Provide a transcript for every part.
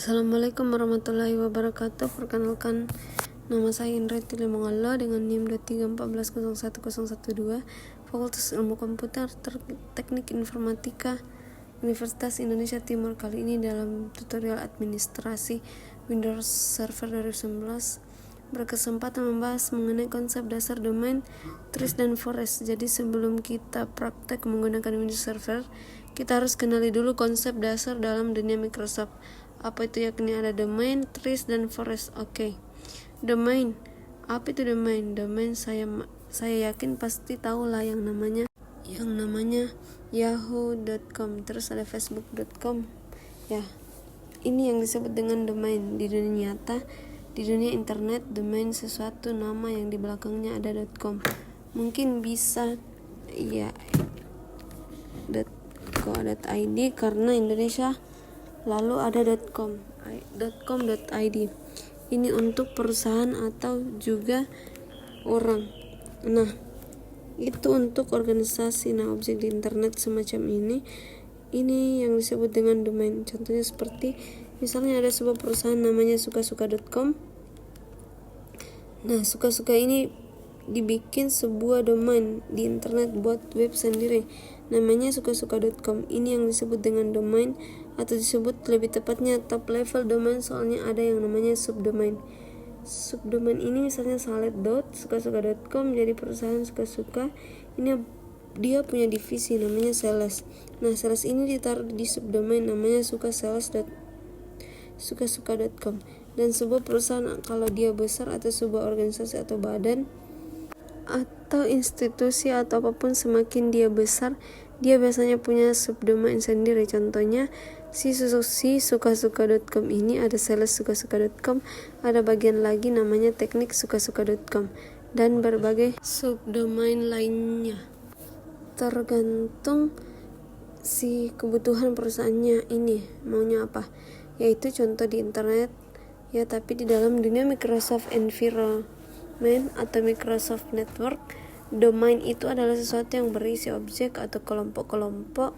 Assalamualaikum warahmatullahi wabarakatuh. Perkenalkan, nama saya Indra Tilemongallo dengan NIM 2314010112, Fakultas Ilmu Komputer Teknik Informatika Universitas Indonesia Timur. Kali ini dalam tutorial administrasi Windows Server 2019 berkesempatan membahas mengenai konsep dasar domain, trees, dan forest. Jadi sebelum kita praktek menggunakan Windows Server, kita harus kenali dulu konsep dasar dalam dunia Microsoft. Apa itu, yakni ada domain, trees, dan forest. Oke. Domain. Apa itu domain? Domain saya yakin pasti tahu lah yang namanya yahoo.com, terus ada facebook.com. Ya. Ini yang disebut dengan domain di dunia nyata. Di dunia internet, domain sesuatu nama yang di belakangnya ada .com. Mungkin bisa ya .co.id karena Indonesia, lalu ada .com.id. Ini untuk perusahaan atau juga orang. Nah, itu untuk organisasi. Nah, objek di internet semacam ini yang disebut dengan domain. Contohnya seperti misalnya ada sebuah perusahaan namanya sukasuka.com. Nah, sukasuka ini dibikin sebuah domain di internet buat web sendiri namanya sukasuka.com. Ini yang disebut dengan domain, atau disebut lebih tepatnya top level domain, soalnya ada yang namanya subdomain. Subdomain ini misalnya salet.sukasuka.com, jadi perusahaan sukasuka ini dia punya divisi namanya sales. Nah, sales ini ditaruh di subdomain namanya sukasuka.com. Dan sebuah perusahaan kalau dia besar atau sebuah organisasi atau badan atau institusi atau apapun, semakin dia besar, dia biasanya punya subdomain sendiri. Contohnya si sukasuka.com ini ada sales sukasuka.com, ada bagian lagi namanya teknik sukasuka.com, dan berbagai subdomain lainnya. Tergantung si kebutuhan perusahaannya ini maunya apa, yaitu contoh di internet ya, tapi di dalam dunia Microsoft Environment atau Microsoft Network, domain itu adalah sesuatu yang berisi objek atau kelompok-kelompok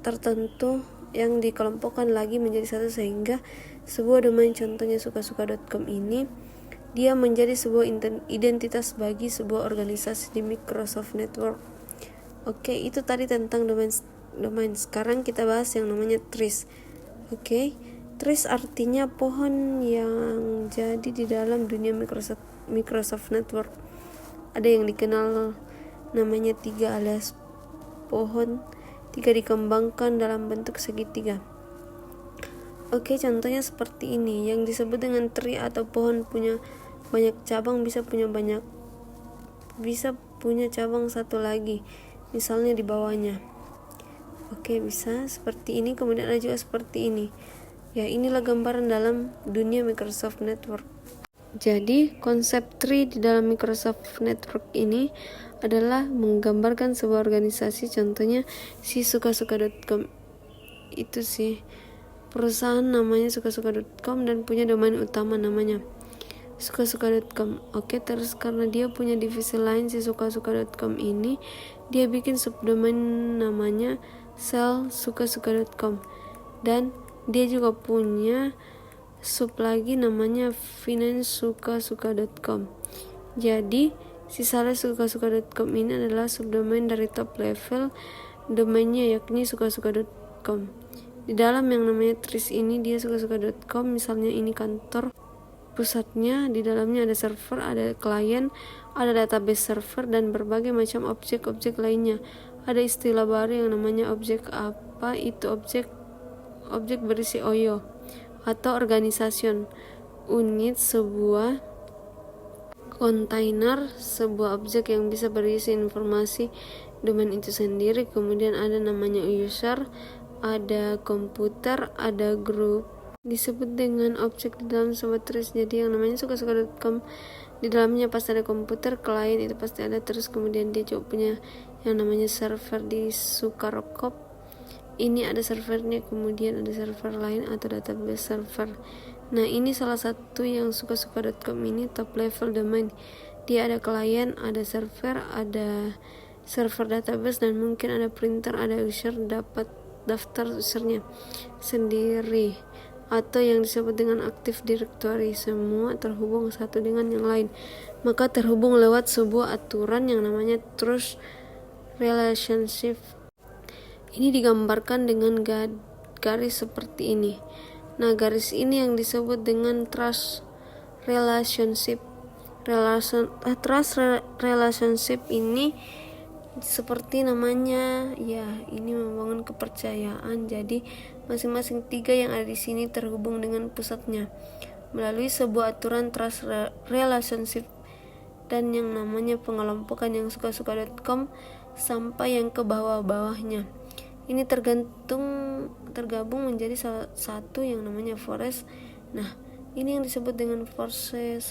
tertentu yang dikelompokkan lagi menjadi satu, sehingga sebuah domain contohnya sukasuka.com ini dia menjadi sebuah identitas bagi sebuah organisasi di Microsoft Network. Oke, itu tadi tentang domain. Sekarang kita bahas yang namanya trees. Oke. Trees artinya pohon yang jadi di dalam dunia Microsoft Network. Ada yang dikenal namanya 3 alias pohon 3 dikembangkan dalam bentuk segitiga. Oke, contohnya seperti ini. Yang disebut dengan tree atau pohon punya banyak cabang, bisa punya cabang satu lagi, misalnya di bawahnya. Oke, bisa seperti ini. Kemudian ada juga seperti ini. Ya, inilah gambaran dalam dunia Microsoft Network. Jadi, konsep tree di dalam Microsoft Network ini adalah menggambarkan sebuah organisasi. Contohnya si sukasuka.com itu sih perusahaan namanya sukasuka.com dan punya domain utama namanya sukasuka.com. Oke, terus karena dia punya divisi lain, si sukasuka.com ini dia bikin subdomain namanya sel sukasuka.com, dan dia juga punya sub lagi namanya financesukasuka.com. Jadi si sales sukasuka.com ini adalah subdomain dari top level domainnya, yakni sukasuka.com. Di dalam yang namanya trees ini dia sukasuka.com, misalnya ini kantor pusatnya, di dalamnya ada server, ada klien, ada database server, dan berbagai macam objek-objek lainnya. Ada istilah baru yang namanya objek. Apa itu objek? Objek berisi OYO atau organisation unit, sebuah kontainer, sebuah objek yang bisa berisi informasi domain itu sendiri. Kemudian ada namanya user, ada komputer, ada grup, disebut dengan objek di dalam sebuah trees. Jadi yang namanya sukasuka.com di dalamnya pasti ada komputer, klien itu pasti ada, terus kemudian dia juga punya yang namanya server di Sukarokop. Ini ada servernya, kemudian ada server lain atau database server. Nah, ini salah satu yang sukasuka.com ini top level domain. Dia ada klien, ada server, ada server database, dan mungkin ada printer, ada user, dapat daftar usernya sendiri. atau yang disebut dengan Active Directory, semua terhubung satu dengan yang lain, maka terhubung lewat sebuah aturan yang namanya trust relationship. Ini digambarkan dengan garis seperti ini. Nah, garis ini yang disebut dengan trust relationship. Trust relationship ini seperti namanya, ya, ini membangun kepercayaan. Jadi masing-masing tiga yang ada di sini terhubung dengan pusatnya melalui sebuah aturan trust relationship, dan yang namanya pengelompokan yang suka-suka.com sampai yang ke bawah-bawahnya. Ini tergabung menjadi salah satu yang namanya forest. Nah, ini yang disebut dengan forest 1.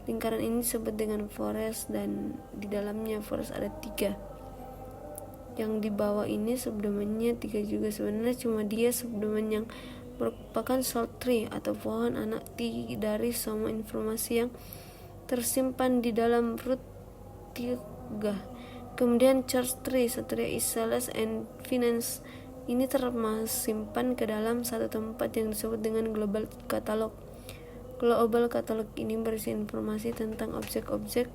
Lingkaran ini disebut dengan forest, dan di dalamnya forest ada 3. Yang di bawah ini subdomainnya 3 juga. Sebenarnya cuma dia subdomain yang merupakan short tree atau pohon anak dari semua informasi yang tersimpan di dalam root 3. Kemudian church tree setelah sales and finance ini tersimpan ke dalam satu tempat yang disebut dengan global catalog. Global catalog ini berisi informasi tentang objek-objek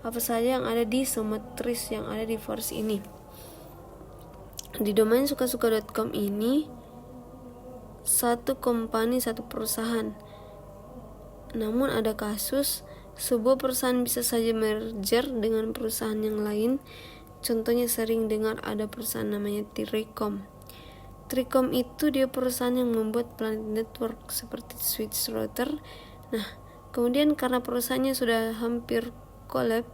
apa saja yang ada di semua trees yang ada di forest ini. Di domain suka-suka.com ini satu company, satu perusahaan. Namun ada kasus sebuah perusahaan bisa saja merger dengan perusahaan yang lain. Contohnya sering dengar ada perusahaan namanya Tricom. Tricom itu dia perusahaan yang membuat Planet Network seperti switch router. Nah, kemudian karena perusahaannya sudah hampir collab,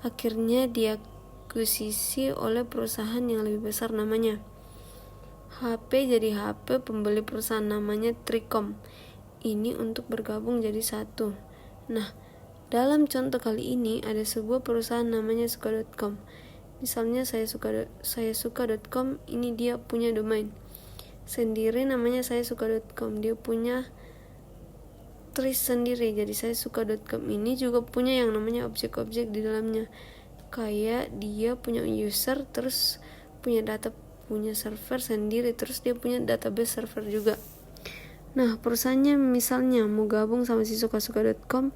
akhirnya diakuisisi oleh perusahaan yang lebih besar namanya HP. Jadi HP pembeli perusahaan namanya Tricom ini untuk bergabung jadi satu. Nah, dalam contoh kali ini ada sebuah perusahaan namanya suka.com. Misalnya saya suka.com, ini dia punya domain sendiri namanya saya suka.com. Dia punya trees sendiri. Jadi saya suka.com ini juga punya yang namanya objek-objek di dalamnya. Kayak dia punya user, terus punya data, punya server sendiri, terus dia punya database server juga. Nah, perusahaannya misalnya mau gabung sama si suka-suka.com,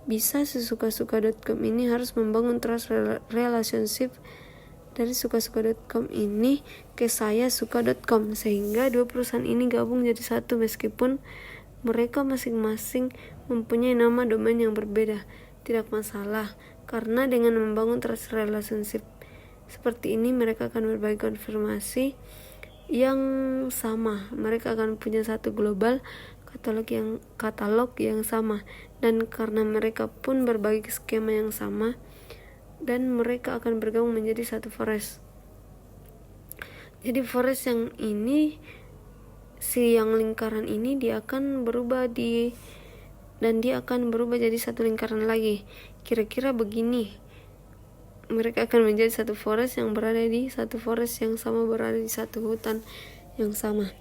bisa si suka-suka.com ini harus membangun trust relationship dari suka-suka.com ini ke saya suka.com, sehingga dua perusahaan ini gabung jadi satu meskipun mereka masing-masing mempunyai nama domain yang berbeda. Tidak masalah, karena dengan membangun trust relationship seperti ini mereka akan berbagi konfirmasi yang sama. Mereka akan punya satu global katalog yang sama, dan karena mereka pun berbagi skema yang sama, dan mereka akan bergabung menjadi satu forest. Jadi forest yang ini, si yang lingkaran ini dia akan berubah dan dia akan berubah jadi satu lingkaran lagi. Kira-kira begini. Mereka akan menjadi satu forest yang berada di satu forest yang sama, berada di satu hutan yang sama,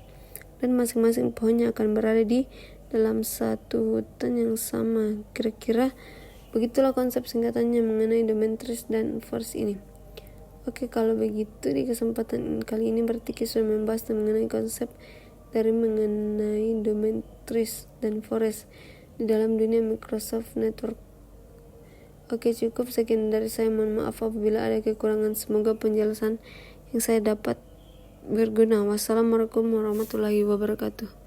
dan masing-masing pohonnya akan berada di dalam satu hutan yang sama. Kira-kira begitulah konsep singkatannya mengenai domain trees dan forest ini. Oke, kalau begitu di kesempatan kali ini berarti kita sudah membahas mengenai konsep dari mengenai domain trees dan forest di dalam dunia Microsoft Network. Oke, cukup sekian dari saya. Mohon maaf apabila ada kekurangan. Semoga penjelasan yang saya dapat berguna. Wassalamualaikum warahmatullahi wabarakatuh.